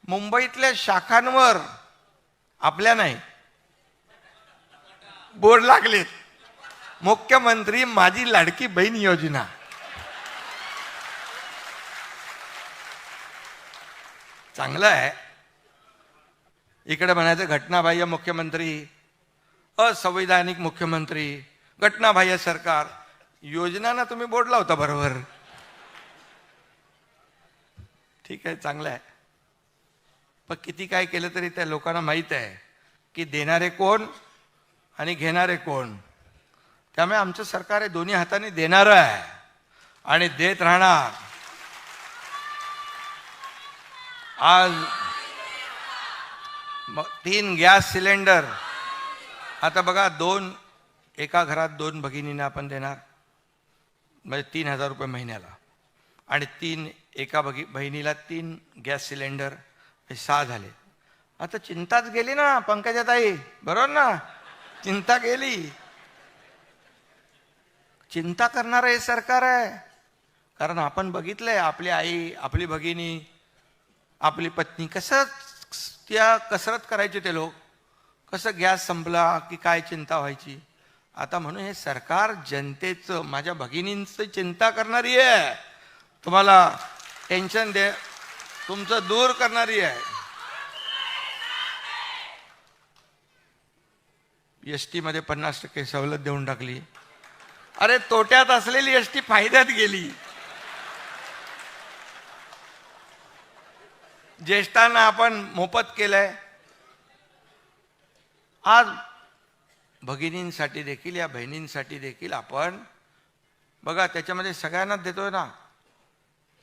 मुंबईतल्या शाखांवर आपल्या नाही बोर्ड लागलेत. मुख्यमंत्री माझी लाडकी बहीण योजना. चांगलं आहे. इकडे म्हणायचं घटनाबाह्य मुख्यमंत्री, असंवैधानिक मुख्यमंत्री, घटनाबाह्य सरकार. योजनांना तुम्ही बोर्ड लावता बरोबर. ठीक आहे, चांगलं आहे. पण किती काय केलं तरी त्या लोकांना माहीत आहे की देणारे कोण आणि घेणारे कोण. त्यामुळे आमचं सरकार हे दोन्ही हाताने देणारं आहे आणि देत राहणार. आज 3 गॅस सिलेंडर. आता बघा, एका घरात 2 भगिनींना आपण देणार म्हणजे 3,000 रुपये महिन्याला, आणि एका बहिणीला 3 गॅस सिलेंडर, हे 6 झाले. आता चिंताच गेली ना पंकजाताई, बरोबर ना? चिंता गेली. चिंता करणारं हे सरकार आहे. कारण आपण बघितलंय आपली आई, आपली भगिनी, आपली पत्नी कसं त्या कसरत करायचे ते लोक, कसं गॅस संपला की काय चिंता व्हायची. आता म्हणून हे सरकार जनतेचं, माझ्या भगिनींचं चिंता करणारी आहे. तुम्हाला टेन्शन तुमचं दूर करणारी आहे. एसटी मध्ये 50% सवलत देऊन टाकली. अरे तोट्यात असलेली एसटी फायद्यात गेली. ज्येष्ठांना आपण मोफत केलंय. आज भगिनींसाठी देखील, या बहिणींसाठी देखील आपण बघा, त्याच्यामध्ये सगळ्यांनाच देतोय ना.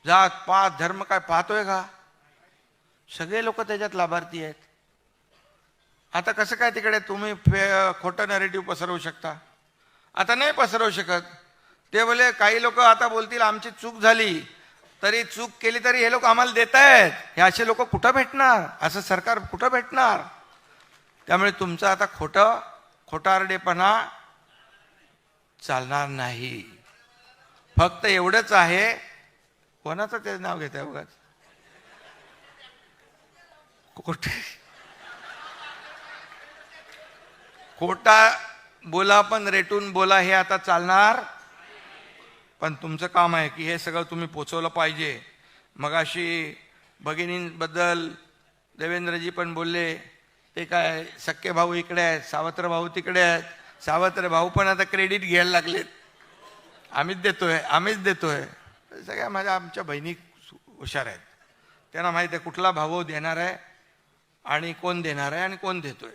जात पात धर्म काय पाहतोय का? सगळे लोक त्याच्यात लाभार्थी आहेत. आता कसं काय तिकडे तुम्ही खोटं नॅरेटिव्ह पसरवू शकता? आता नाही पसरवू शकत. ते बोले, काही लोक आता बोलतील आमची चूक झाली, तरी चूक केली तरी हे लोक आम्हाला देत आहेत. हे असे लोक कुठं भेटणार? असं सरकार कुठं भेटणार? त्यामुळे तुमचं आता खोटारडेपणा चालणार नाही. फक्त एवढंच आहे, कोणाचं ते नाव घेत आहे बघा, खोटा बोला पण रेटून बोला, हे आता चालणार. पण तुमचं काम आहे की हे सगळं तुम्ही पोचवलं पाहिजे. मगाशी भगिनींबद्दल देवेंद्रजी पण बोलले, ते काय सख्खे भाऊ इकडे आहेत, सावत्र भाऊ तिकडे आहेत. सावत्र भाऊ पण आता क्रेडिट घ्यायला लागलेत, आम्हीच देतोय. सगळ्या आमच्या बहिणी हुशार आहेत. त्यांना माहिती आहे कुठला भाऊ देणार आहे आणि कोण देणार आहे आणि कोण देतोय.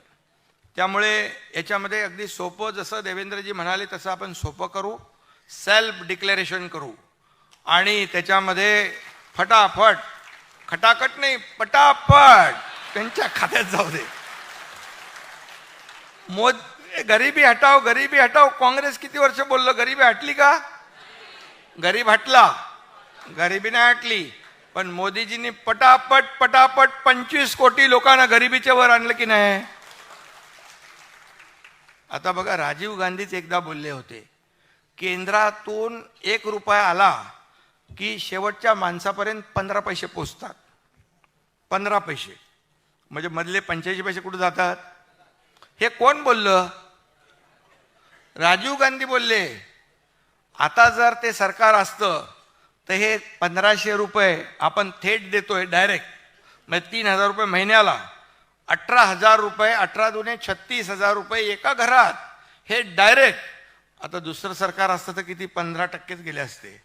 त्यामुळे याच्यामध्ये अगदी सोपं, जसं देवेंद्रजी म्हणाले तसं आपण सोपं करू. सेल्फ डिक्लेरेशन करू आणि त्याच्यामध्ये फटाफट, खटाखट नाही, पटापट त्यांच्या खात्यात जाऊ दे. गरिबी हटाव, गरिबी हटाव. काँग्रेस किती वर्ष बोललं, गरिबी हटली का? गरीब हटला, गरिबी नाही हटली. पण मोदीजींनी पटापट 25 कोटी लोकांना गरिबीच्या वर आणलं की नाही? आता बघा, राजीव गांधीच एकदा बोलले होते, केंद्रातून 1 रुपया आला की शेवटच्या माणसापर्यंत 15 पैसे पोचतात. 15 पैसे म्हणजे मधले 85 पैसे कुठे जातात? हे कोण बोललं? राजीव गांधी बोलले. आता जर ते सरकार असतं तर हे 1500 रुपये आपण थेट देतोय डायरेक्ट, म्हणजे 3000 रुपये महिन्याला, 18,000 रुपये, 18 दुने 36,000 रुपये एका घरात, हे डायरेक्ट. आता दुसरं सरकार असतं तर किती? 15%च गेले असते.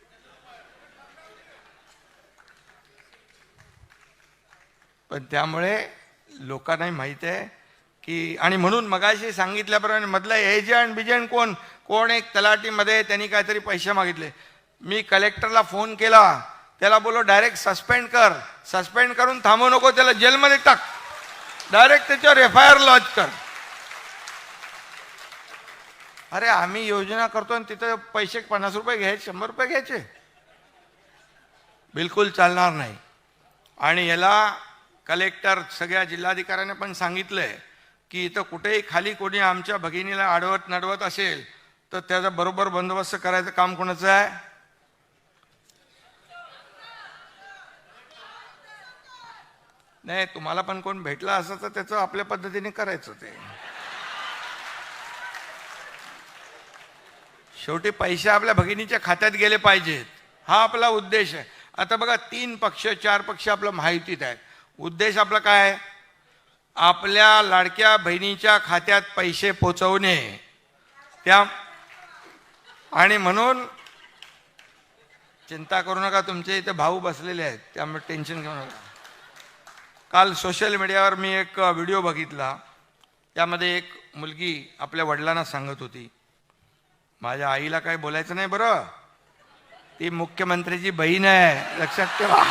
पण त्यामुळे लोकांनाही माहिती आहे की, आणि म्हणून मगाशी सांगितल्याप्रमाणे मधला एजंट कोण एक तलाठीमध्ये त्यांनी काहीतरी पैसे मागितले. मी कलेक्टरला फोन केला, त्याला बोलो डायरेक्ट सस्पेंड कर. सस्पेंड करून थांबवू नको, त्याला जेलमध्ये टाक, डायरेक्ट त्याच्यावर FIR लॉन्च कर. अरे आम्ही योजना करतो आणि तिथं पैसे 50 रुपये घ्यायचे, 100 रुपये घ्यायचे, बिलकुल चालणार नाही. आणि याला कलेक्टर, सगळ्या जिल्हाधिकाऱ्यांनी पण सांगितलंय की इथं कुठेही खाली कोणी आमच्या भगिनीला आडवत नडवत असेल तर त्याचा बरोबर बंदोबस्त करायचं काम कोणाचं आहे? नाही, तुम्हाला पण कोण भेटला असं तर त्याचं आपल्या पद्धतीने करायचं ते. शेवटी पैसे आपल्या भगिनीच्या खात्यात गेले पाहिजेत, हा आपला उद्देश आहे. आता बघा, 3 पक्ष 4 पक्ष आपलं महायुतीत आहे. उद्देश आपला काय आहे? आपल्या लाडक्या बहिणीच्या खात्यात पैसे पोचवणे. त्या आणि म्हणून चिंता करू नका, तुमचे इथे भाऊ बसलेले आहेत, त्यामुळे टेन्शन घेऊ नका. काल सोशल मीडियावर मी एक व्हिडिओ बघितला. त्यामध्ये एक मुलगी आपल्या वडिलांना सांगत होती, माझ्या आईला काही बोलायचं नाही बरं, ती मुख्यमंत्र्याची बहीण आहे, लक्षात ठेवा.